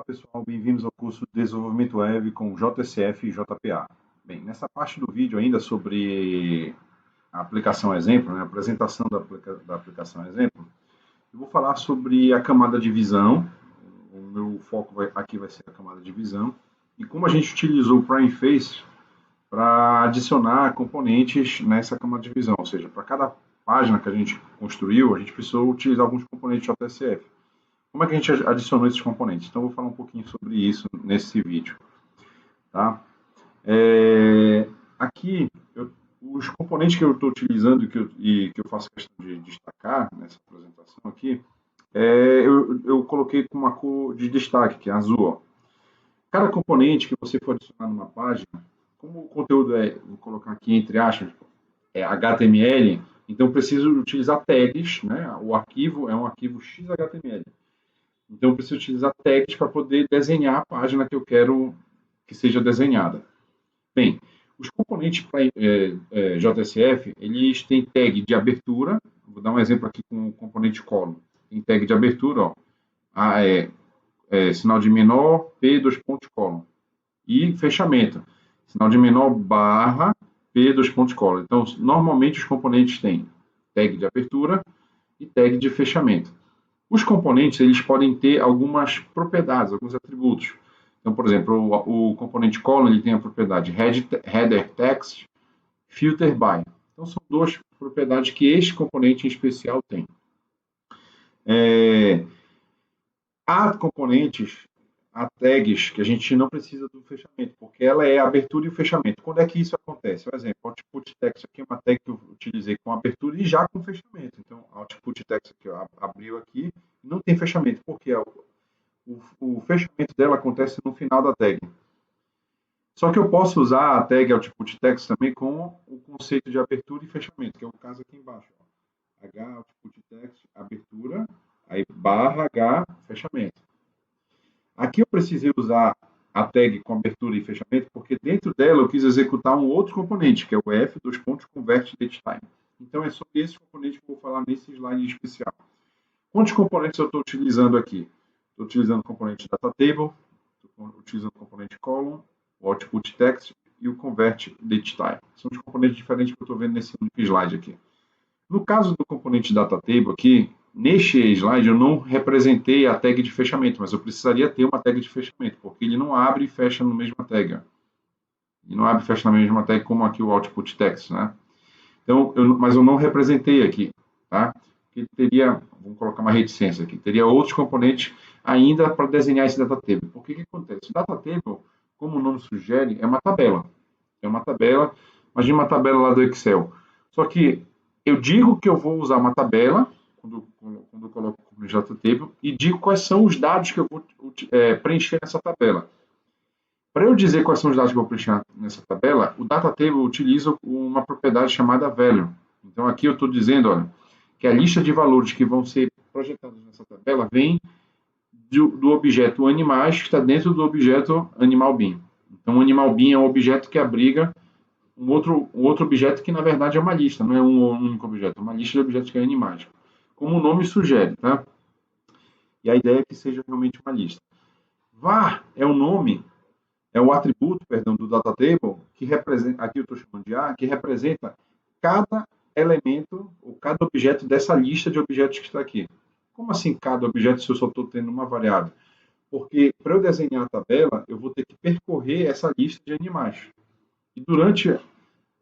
pessoal, bem-vindos ao curso de Desenvolvimento Web com JSF e JPA. Bem, nessa parte do vídeo ainda sobre a aplicação exemplo, a apresentação da aplicação exemplo, eu vou falar sobre a camada de visão. O meu foco aqui vai ser a camada de visão e como a gente utilizou o Prime Face para adicionar componentes nessa camada de visão, ou seja, para cada página que a gente construiu, a gente precisou utilizar alguns componentes JSF. Como é que a gente adicionou esses componentes? Então, eu vou falar um pouquinho sobre isso nesse vídeo. Tá? Aqui, os componentes que eu estou utilizando e que eu faço questão de destacar nessa apresentação aqui, eu coloquei com uma cor de destaque, que é azul. Ó. Cada componente que você for adicionar numa página, como o conteúdo vou colocar aqui entre aspas, é HTML, então eu preciso utilizar tags, né? O arquivo é um arquivo XHTML. Então, eu preciso utilizar tags para poder desenhar a página que eu quero que seja desenhada. Bem, os componentes JSF, eles têm tag de abertura. Vou dar um exemplo aqui com o componente column. Tem tag de abertura, ó, sinal de menor, P, dois pontos, column. E fechamento, sinal de menor, barra, P, dois pontos, column. Então, normalmente, os componentes têm tag de abertura e tag de fechamento. Os componentes eles podem ter algumas propriedades, alguns atributos. Então, por exemplo, o componente column ele tem a propriedade header text, filter by. Então, são duas propriedades que este componente em especial tem. Há componentes, há tags que a gente não precisa do fechamento, porque ela é a abertura e o fechamento. Quando é que isso acontece? Por exemplo, output text aqui é uma tag que eu utilizei com abertura e já com fechamento. Então, output text aqui, ó, abriu aqui, não tem fechamento, porque o fechamento dela acontece no final da tag. Só que eu posso usar a tag output text também com o conceito de abertura e fechamento, que é o caso aqui embaixo. Ó. H, output text, abertura, aí barra H, fechamento. Aqui eu precisei usar a tag com abertura e fechamento, porque dentro dela eu quis executar um outro componente, que é o F, dois pontos, convert datetime. Então, é sobre esse componente que eu vou falar nesse slide especial. Quantos componentes eu estou utilizando aqui? Estou utilizando o componente datatable, estou utilizando o componente column, o output text e o convert datetime. São os componentes diferentes que eu estou vendo nesse único slide aqui. No caso do componente datatable aqui, neste slide eu não representei a tag de fechamento, mas eu precisaria ter uma tag de fechamento, porque ele não abre e fecha na mesma tag. Ele não abre e fecha na mesma tag como aqui o output text, né? Então, mas eu não representei aqui, tá? Porque teria, vamos colocar uma reticência aqui, teria outros componentes ainda para desenhar esse datatable. Por que acontece? O datatable, como o nome sugere, é uma tabela. É uma tabela, imagina uma tabela lá do Excel. Só que eu digo que eu vou usar uma tabela, quando eu coloco no datatable, e digo quais são os dados que eu vou preencher nessa tabela. Para eu dizer quais são os dados que eu vou preencher nessa tabela, o datatable utiliza uma propriedade chamada value. Então, aqui eu estou dizendo, olha, que a lista de valores que vão ser projetados nessa tabela vem do objeto animais que está dentro do objeto animal bin. Então, o animal bin é um objeto que abriga um outro objeto que, na verdade, é uma lista, não é um único objeto, é uma lista de objetos que é animais. Como o nome sugere, tá? E a ideia é que seja realmente uma lista. var é o nome, é o atributo, perdão, do datatable, que representa, aqui eu estou chamando de A, que representa cada elemento, ou cada objeto dessa lista de objetos que está aqui. Como assim cada objeto se eu só estou tendo uma variável? Porque para eu desenhar a tabela, eu vou ter que percorrer essa lista de animais. E durante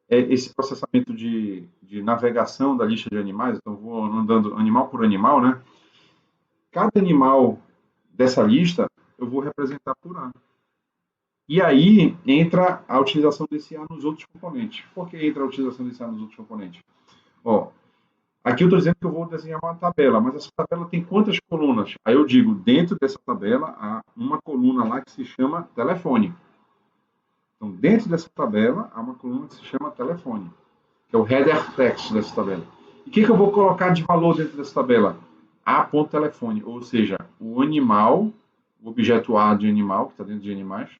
esse processamento de navegação da lista de animais, então vou andando animal por animal, né? Cada animal dessa lista eu vou representar por A. E aí entra a utilização desse A nos outros componentes. Por que entra a utilização desse A nos outros componentes? Ó, aqui eu estou dizendo que eu vou desenhar uma tabela, mas essa tabela tem quantas colunas? Aí eu digo, dentro dessa tabela, há uma coluna lá que se chama telefone. Então, dentro dessa tabela, há uma coluna que se chama telefone, que é o header text dessa tabela. E o que eu vou colocar de valor dentro dessa tabela? A.telefone, ou seja, o animal, o objeto A de animal, que está dentro de animais,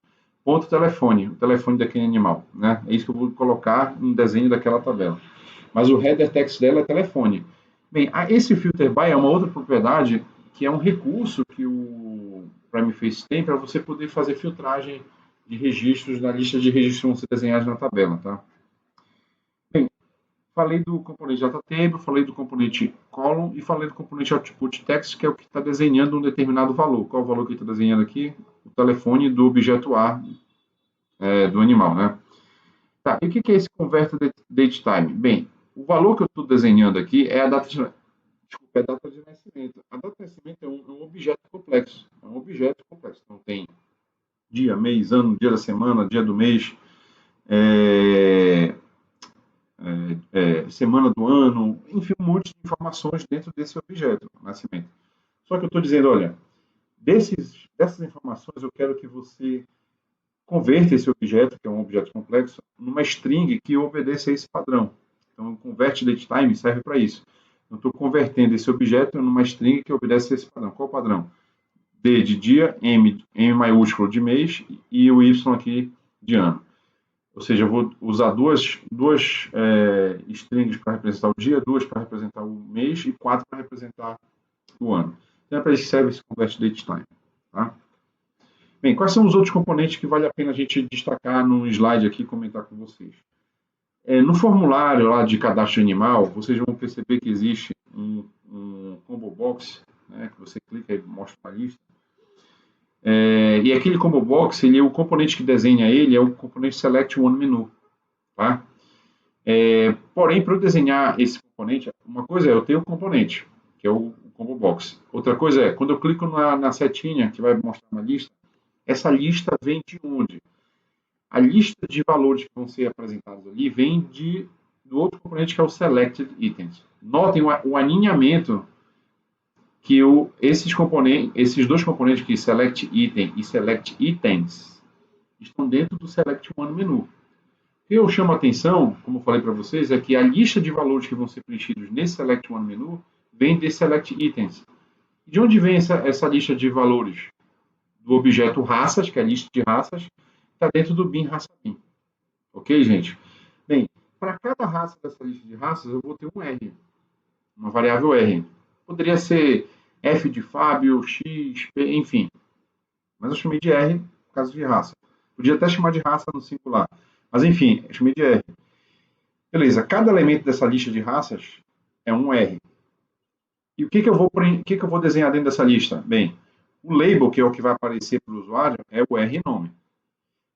ponto telefone, o telefone daquele animal. Né? É isso que eu vou colocar no desenho daquela tabela. Mas o header text dela é telefone. Bem, esse filter by é uma outra propriedade que é um recurso que o Prime Face tem para você poder fazer filtragem de registros na lista de registros que vão ser desenhados na tabela, tá? Bem, falei do componente DataTable, falei do componente column e falei do componente output text, que é o que está desenhando um determinado valor. Qual o valor que está desenhando aqui? O telefone do objeto A do animal, né? Tá, e o que é esse converter datetime? Bem, o valor que eu estou desenhando aqui é a data de, desculpa, é a data de nascimento. A data de nascimento é um objeto complexo. É um objeto complexo. Então tem dia, mês, ano, dia da semana, dia do mês, é, semana do ano, enfim, um monte de informações dentro desse objeto, nascimento. Só que eu estou dizendo, olha, dessas informações eu quero que você converta esse objeto, que é um objeto complexo, numa string que obedeça a esse padrão. Então, o convert datetime serve para isso. Eu estou convertendo esse objeto numa string que obedece a esse padrão. Qual o padrão? D de dia, M maiúsculo de mês e o Y aqui de ano. Ou seja, eu vou usar duas strings para representar o dia, duas para representar o mês e quatro para representar o ano. Então é para isso que serve esse convert datetime. Tá? Bem, quais são os outros componentes que vale a pena a gente destacar no slide aqui e comentar com vocês? No formulário lá de cadastro animal, vocês vão perceber que existe um combo box, né, que você clica e mostra uma lista. E aquele combo box, o componente que desenha ele é o componente select one menu. Tá? Porém, para eu desenhar esse componente, uma coisa é eu tenho o componente, que é o combo box. Outra coisa é, quando eu clico na setinha que vai mostrar uma lista, essa lista vem de onde? A lista de valores que vão ser apresentados ali vem do outro componente que é o Selected Items. Notem o alinhamento que esses dois componentes, que Select Item e Select Items, estão dentro do Select One menu. O que eu chamo a atenção, como eu falei para vocês, é que a lista de valores que vão ser preenchidos nesse Select One menu vem de Select Items. De onde vem essa lista de valores? Do objeto raças, que é a lista de raças, está dentro do bin raça bin. Ok, gente? Bem, para cada raça dessa lista de raças, eu vou ter um R, uma variável R. Poderia ser F de Fábio, X, P, enfim. Mas eu chamei de R por causa de raça. Podia até chamar de raça no singular. Mas enfim, eu chamei de R. Beleza, cada elemento dessa lista de raças é um R. E o que eu vou desenhar dentro dessa lista? Bem, o label, que é o que vai aparecer para o usuário, é o R nome.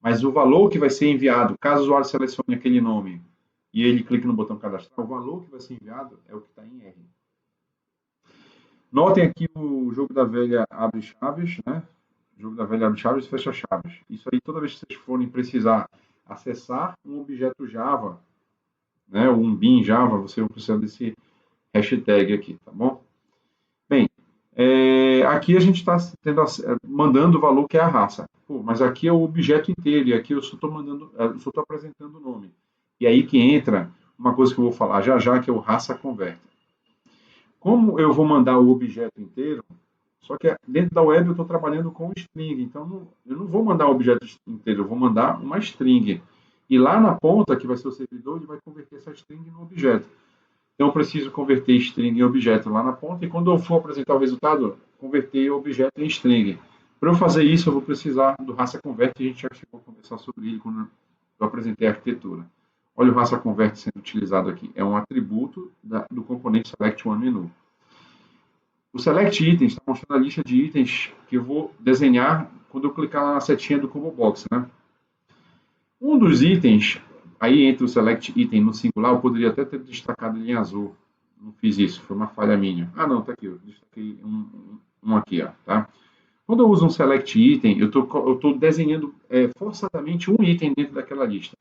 Mas o valor que vai ser enviado, caso o usuário selecione aquele nome e ele clique no botão cadastrar, o valor que vai ser enviado é o que está em R. Notem aqui o jogo da velha abre chaves, né? O jogo da velha abre chaves e fecha chaves. Isso aí, toda vez que vocês forem precisar acessar um objeto Java, né, ou um bin Java, você vai precisar desse hashtag aqui, tá bom? Bem, aqui a gente está mandando o valor que é a raça. Pô, mas aqui é o objeto inteiro, e aqui eu só estou apresentando o nome. E aí que entra uma coisa que eu vou falar já já, que é o raça converter. Como eu vou mandar o objeto inteiro, só que dentro da web eu estou trabalhando com string, então eu não vou mandar o objeto inteiro, eu vou mandar uma string. E lá na ponta, que vai ser o servidor, ele vai converter essa string no objeto. Então eu preciso converter string em objeto lá na ponta, e quando eu for apresentar o resultado, converter o objeto em string. Para eu fazer isso, eu vou precisar do raça convert, e a gente já chegou a conversar sobre ele quando eu apresentei a arquitetura. Olha o raça convert sendo utilizado aqui. É um atributo do componente select one menu. O select itens está mostrando a lista de itens que eu vou desenhar quando eu clicar lá na setinha do combo box, né? Um dos itens, aí entre o select item no singular, eu poderia até ter destacado ele em azul. Não fiz isso, foi uma falha minha. Ah, não, tá aqui, eu destaquei um aqui, ó, tá? Quando eu uso um select item, eu estou desenhando forçadamente um item dentro daquela lista.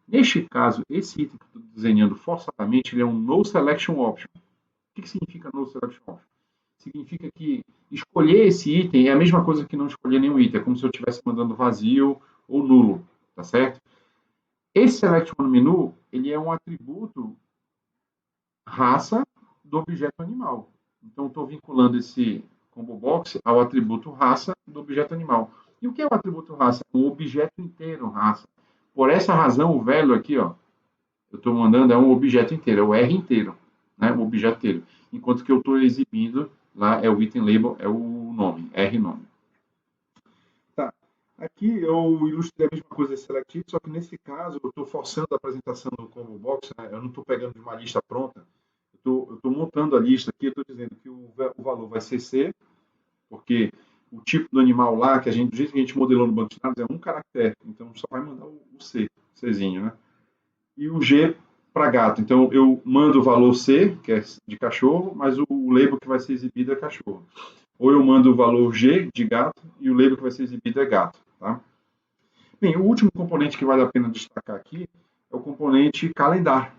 Neste caso, esse item que eu estou desenhando forçadamente, ele é um no selection option. O que significa no selection option? Significa que escolher esse item é a mesma coisa que não escolher nenhum item. É como se eu estivesse mandando vazio ou nulo, tá certo? Esse select one menu, ele é um atributo raça do objeto animal. Então, estou vinculando esse combo box ao atributo raça do objeto animal. E o que é o atributo raça? O objeto inteiro raça. Por essa razão, o velho aqui, ó, eu estou mandando é um objeto inteiro, é o R inteiro, né? O objeto inteiro. Enquanto que eu estou exibindo lá é o item label, é o nome, R nome. Aqui eu ilustrei a mesma coisa desse SelectIt, só que nesse caso eu estou forçando a apresentação do Combo Box, né? Eu não estou pegando de uma lista pronta, eu estou montando a lista aqui, eu estou dizendo que o valor vai ser C, porque o tipo do animal lá, do jeito que a gente modelou no banco de dados, é um caractere, então só vai mandar o C, Czinho, né? E o G para gato. Então eu mando o valor C, que é de cachorro, mas o label que vai ser exibido é cachorro. Ou eu mando o valor G de gato e o label que vai ser exibido é gato, tá? Bem, o último componente que vale a pena destacar aqui é o componente calendar.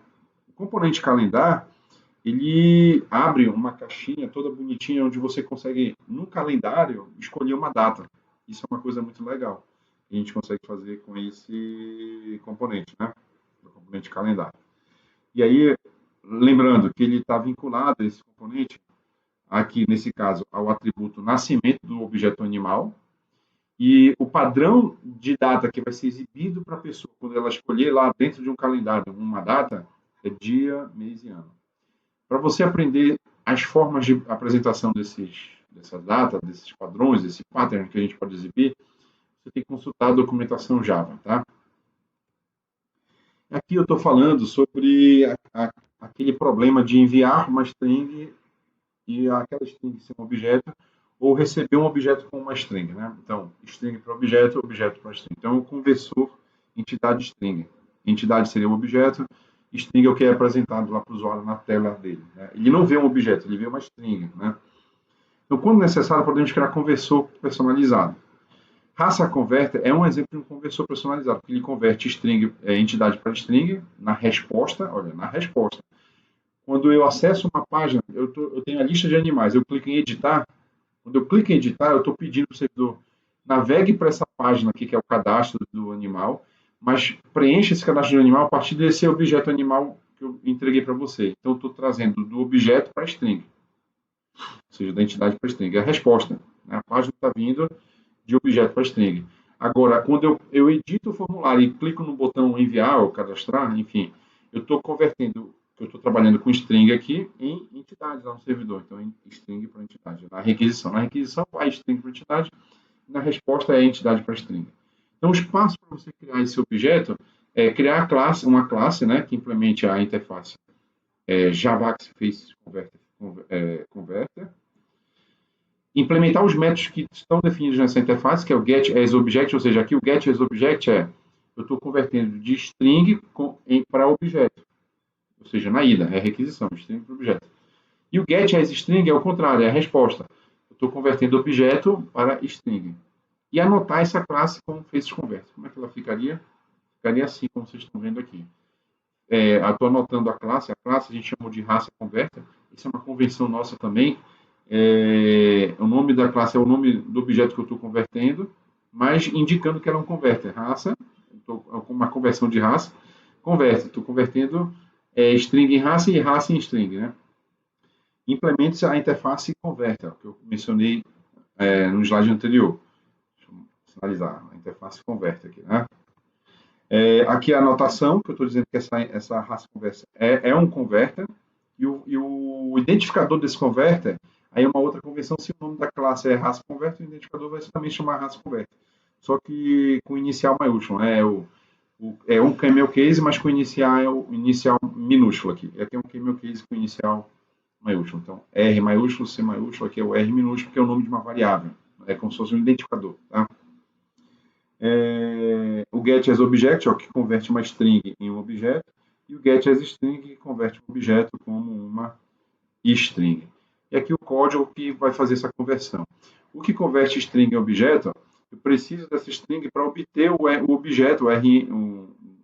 O componente calendar, ele abre uma caixinha toda bonitinha onde você consegue, no calendário, escolher uma data. Isso é uma coisa muito legal. A gente consegue fazer com esse componente, né? O componente calendário. E aí, lembrando que ele está vinculado, esse componente, aqui nesse caso, ao atributo nascimento do objeto animal, e o padrão de data que vai ser exibido para a pessoa, quando ela escolher lá dentro de um calendário uma data, é dia, mês e ano. Para você aprender as formas de apresentação dessas datas, desses padrões, desse pattern que a gente pode exibir, você tem que consultar a documentação Java, tá? Aqui eu estou falando sobre aquele problema de enviar uma string e aquela string ser um objeto, ou receber um objeto com uma string, né? Então, string para objeto, objeto para string. Então, o conversor, entidade string. Entidade seria um objeto, string é o que é apresentado lá para o usuário na tela dele, né? Ele não vê um objeto, ele vê uma string, né? Então, quando necessário, podemos criar conversor personalizado. Raça Converter é um exemplo de um conversor personalizado, porque ele converte string, entidade para string na resposta, olha, na resposta. Quando eu acesso uma página, eu tenho a lista de animais, eu clico em editar. Quando eu clico em editar, eu estou pedindo para o servidor navegue para essa página aqui, que é o cadastro do animal, mas preencha esse cadastro do animal a partir desse objeto animal que eu entreguei para você. Então, eu estou trazendo do objeto para a string, ou seja, da entidade para a string. É a resposta. Né? A página está vindo de objeto para string. Agora, quando eu edito o formulário e clico no botão enviar ou cadastrar, enfim, eu estou convertendo, eu estou trabalhando com string aqui em entidade lá no servidor. Então, em string para entidade. Na requisição. Na requisição vai string para entidade, na resposta é entidade para string. Então, o espaço para você criar esse objeto é criar uma classe, né, que implemente a interface Javax Face Converter, implementar os métodos que estão definidos nessa interface, que é o getAsObject, ou seja, aqui o getAsObject eu estou convertendo de string para objeto, ou seja, na ida, é requisição, string para objeto. E o getAsString é o contrário, é a resposta. Eu estou convertendo objeto para string. E anotar essa classe como FaceConvert. Como é que ela ficaria? Ficaria assim, como vocês estão vendo aqui. Estou anotando a classe a gente chamou de raça converter. Isso é uma convenção nossa também. O nome da classe é o nome do objeto que eu estou convertendo, mas indicando que ela é um converter. Raça, com uma conversão de raça, converte. Estou convertendo string em raça e raça em string, né? Implemente a interface converter, que eu mencionei no slide anterior. Deixa eu sinalizar, a interface converter aqui, né? Aqui a anotação, que eu estou dizendo que essa raça converter é um converter, e o identificador desse converter, aí é uma outra convenção, se o nome da classe é raça converter, o identificador vai também chamar raça converter. Só que com inicial maiúsculo, né? É um camel case, mas com inicial minúsculo aqui. Aqui é um camel case com inicial maiúsculo. Então, R maiúsculo, C maiúsculo, aqui é o R minúsculo, que é o nome de uma variável. É como se fosse um identificador, tá? O getAsObject, que converte uma string em um objeto, e o getAsString, que converte um objeto como uma string. E aqui o código que vai fazer essa conversão. O que converte string em objeto, eu preciso dessa string para obter o objeto,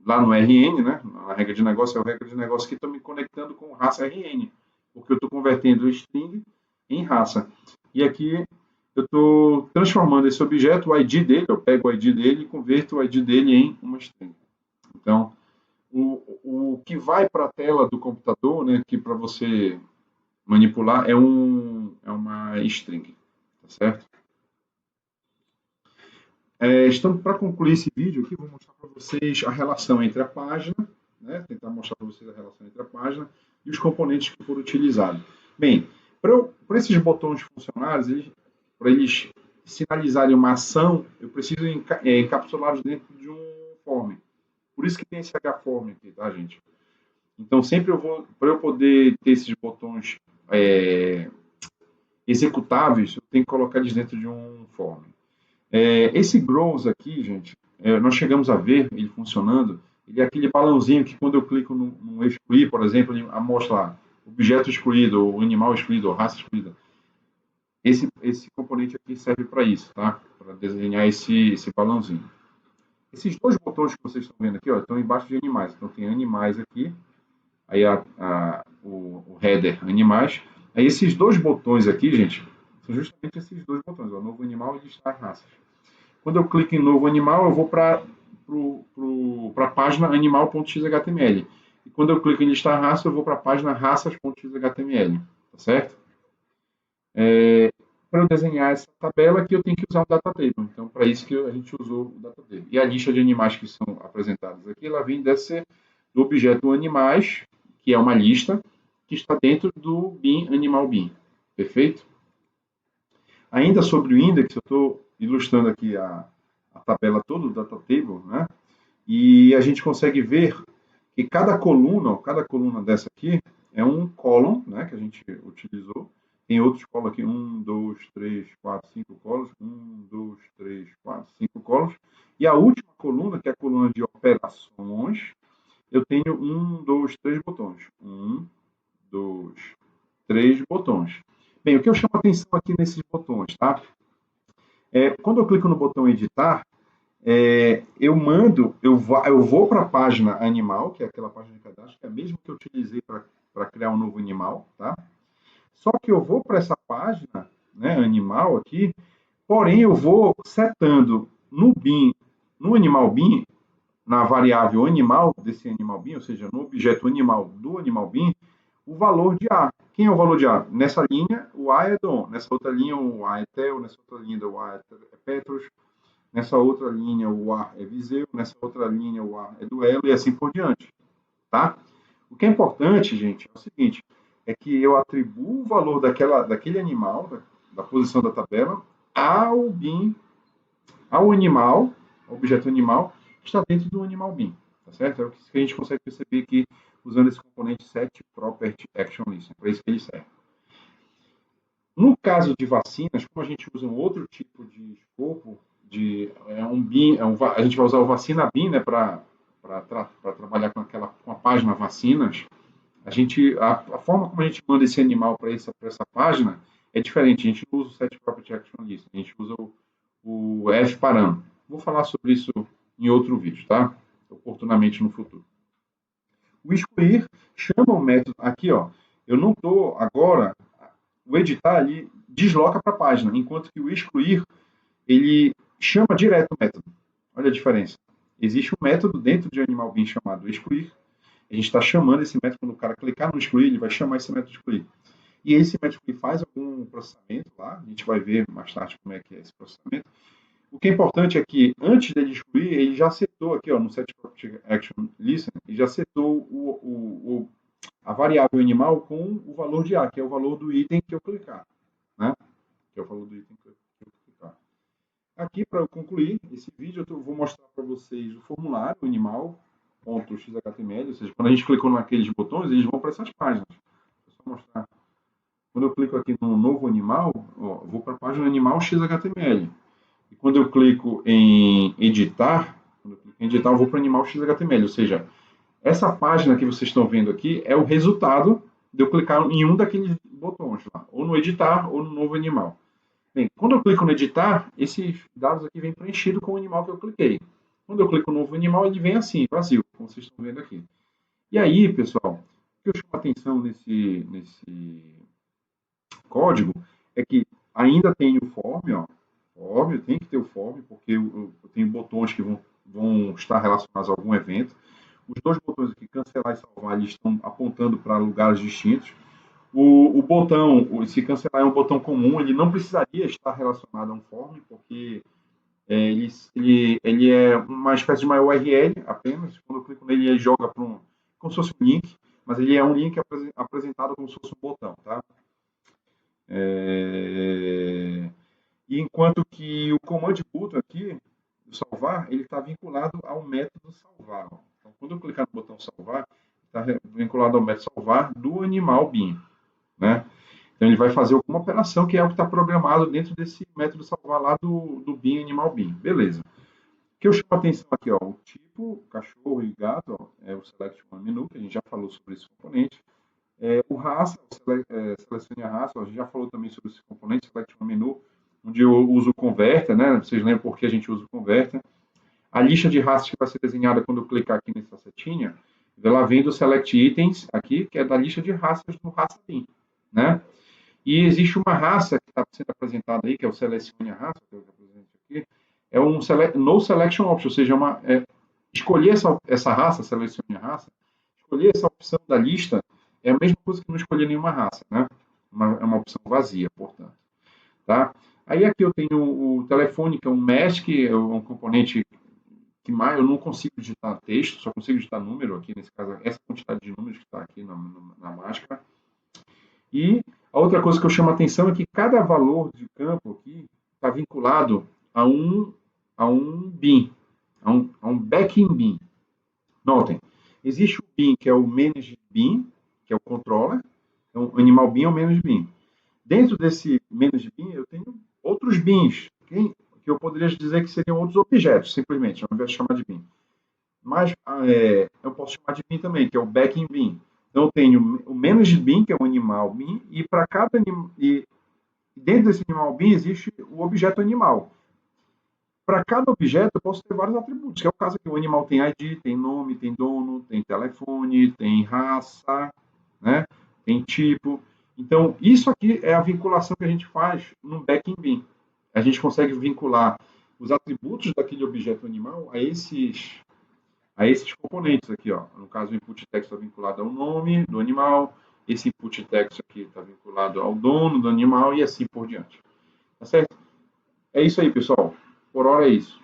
lá no RN, né? A regra de negócio é a regra de negócio que estou me conectando com raça RN, porque eu estou convertendo o string em raça. E aqui eu estou transformando esse objeto, o ID dele, eu pego o ID dele e converto o ID dele em uma string. Então, o que vai para a tela do computador, né, que para você manipular, é uma string, tá certo? Estamos para concluir esse vídeo aqui, vou mostrar para vocês a relação entre a página, né, tentar mostrar para vocês a relação entre a página e os componentes que foram utilizados. Bem, para esses botões funcionários, para eles sinalizarem uma ação, eu preciso encapsulá-los dentro de um form. Por isso que tem esse H-form aqui, tá, gente? Então, sempre para eu poder ter esses botões executáveis, eu tenho que colocar eles dentro de um form. Esse Grows aqui, gente, nós chegamos a ver ele funcionando. Ele é aquele balãozinho que quando eu clico no excluir, por exemplo, ele mostra lá, objeto excluído, ou animal excluído, ou raça excluída. Esse componente aqui serve para isso, tá? Para desenhar esse balãozinho. Esses dois botões que vocês estão vendo aqui, ó, estão embaixo de animais. Então tem animais aqui, aí o header animais. Aí esses dois botões aqui, gente, são justamente esses dois botões, ó, novo animal e listar raças. Quando eu clico em novo animal, eu vou para a página animal.xhtml. E quando eu clico em listar raça, eu vou para a página raças.xhtml. Tá certo? Para eu desenhar essa tabela aqui, eu tenho que usar o data table. Então, para isso que a gente usou o data table. E a lista de animais que são apresentados aqui, ela vem do objeto animais, que é uma lista, que está dentro do bin animal bin. Perfeito? Ainda sobre o index, eu estou ilustrando aqui a tabela toda, o data table, né? E a gente consegue ver que cada coluna dessa aqui é um column, né, que a gente utilizou. Tem outros colos aqui, 1, 2, 3, 4, 5 colos, 1, 2, 3, 4, 5 colos. E a última coluna, que é a coluna de operações, eu tenho 1, 2, 3 botões. 1, 2, 3 botões. Bem, o que eu chamo a atenção aqui nesses botões, tá? Quando eu clico no botão editar, eu vou para a página animal, que é aquela página de cadastro, que é a mesma que eu utilizei para criar um novo animal, tá? Só que eu vou para essa página, né, animal aqui, porém eu vou setando no bin, no animal bin, na variável animal desse animal bin, ou seja, no objeto animal do animal bin, o valor de A. Quem é o valor de A? Nessa linha, o A é Dom. Nessa outra linha, o A é Tel. Nessa outra linha, o A é Petros. Nessa outra linha, o A é Viseu. Nessa outra linha, o A é Duelo. E assim por diante. Tá? O que é importante, gente, é o seguinte. É que eu atribuo o valor daquele animal, da posição da tabela, ao bin, ao animal, ao objeto animal, que está dentro do animal bin. Tá certo? É o que a gente consegue perceber aqui usando esse componente setPropertyActionList. É para isso que ele serve. No caso de vacinas, como a gente usa um outro tipo de escopo, a gente vai usar o vacina bin, né, para trabalhar com a página vacinas. A forma como a gente manda esse animal para essa página é diferente. A gente não usa o setPropertyActionList, a gente usa o fparam. Vou falar sobre isso em outro vídeo, tá? Oportunamente no futuro. O excluir chama o método aqui, ó. Eu não estou agora. O editar ali desloca para a página, enquanto que o excluir ele chama direto o método. Olha a diferença. Existe um método dentro de Animal Bin chamado excluir. A gente está chamando esse método, quando o cara clicar no excluir, ele vai chamar esse método excluir. E esse método que faz algum processamento lá, a gente vai ver mais tarde como é que é esse processamento. O que é importante é que, antes dele excluir, ele já setou aqui, ó, no setPropertyActionList, ele já setou a variável animal com o valor de A, que é o valor do item que eu clicar. Né? Que é o valor do item que eu clicar. Aqui, para eu concluir esse vídeo, eu vou mostrar para vocês o formulário animal.xhtml, ou seja, quando a gente clicou naqueles botões, eles vão para essas páginas. Vou só mostrar. Quando eu clico aqui no novo animal, ó, vou para a página animal.xhtml. E quando eu clico em editar, eu vou para o animal XHTML, ou seja, essa página que vocês estão vendo aqui é o resultado de eu clicar em um daqueles botões lá, ou no editar ou no novo animal. Bem, quando eu clico no editar, esses dados aqui vêm preenchidos com o animal que eu cliquei. Quando eu clico no novo animal, ele vem assim, vazio, como vocês estão vendo aqui. E aí, pessoal, o que eu chamo a atenção nesse código é que ainda tem o form, ó, óbvio, tem que ter o form, porque eu tenho botões que vão estar relacionados a algum evento. Os dois botões aqui, cancelar e salvar, eles estão apontando para lugares distintos. O botão, se cancelar é um botão comum, ele não precisaria estar relacionado a um form, porque ele é uma espécie de uma URL apenas. Quando eu clico nele, ele joga para como se fosse um link, mas ele é um link apresentado como se fosse um botão, tá? E enquanto que o command boot aqui, o salvar, ele está vinculado ao método salvar. Ó. Então, quando eu clicar no botão salvar, está vinculado ao método salvar do animal bin, né? Então, ele vai fazer alguma operação que é o que está programado dentro desse método salvar lá do bin animal bin. Beleza. O que eu chamo a atenção aqui, ó, o tipo, cachorro e gato, ó, é o select one menu, que a gente já falou sobre esse componente. O raça, selecione a raça, a gente já falou também sobre esse componente, select one menu, onde eu uso o converter, né? Vocês lembram por que a gente usa o converter. A lista de raças que vai ser desenhada quando eu clicar aqui nessa setinha, ela vem do select itens aqui, que é da lista de raças do raça bin, né? E existe uma raça que está sendo apresentada aí, que é o selecione a raça, que eu apresento aqui, é um no selection option, ou seja, escolher essa raça, selecione a raça, escolher essa opção da lista é a mesma coisa que não escolher nenhuma raça, né? É uma opção vazia, portanto. Tá? Aí aqui eu tenho o telefone, que é um mask, é um componente que mais eu não consigo digitar texto, só consigo digitar número aqui, nesse caso, essa quantidade de números que está aqui na máscara. E a outra coisa que eu chamo a atenção é que cada valor de campo aqui está vinculado a um bin, a um backing bin. Notem, existe o bin, que é o manage bin, que é o controller, então o animal bin é o manage bin. Dentro desse manage bin, eu tenho outros bins, que eu poderia dizer que seriam outros objetos, simplesmente, ao invés de chamar de bin. Mas eu posso chamar de bin também, que é o backing bin. Então, eu tenho o manage bin, que é o animal bin, e para cada e dentro desse animal bin existe o objeto animal. Para cada objeto, eu posso ter vários atributos, que é o caso aqui. O animal tem ID, tem nome, tem dono, tem telefone, tem raça, né? Tem tipo. Então, isso aqui é a vinculação que a gente faz no backing bin. A gente consegue vincular os atributos daquele objeto animal a esses componentes aqui. Ó. No caso, o input text está vinculado ao nome do animal, esse input text aqui está vinculado ao dono do animal e assim por diante. Tá certo? É isso aí, pessoal. Por hora é isso.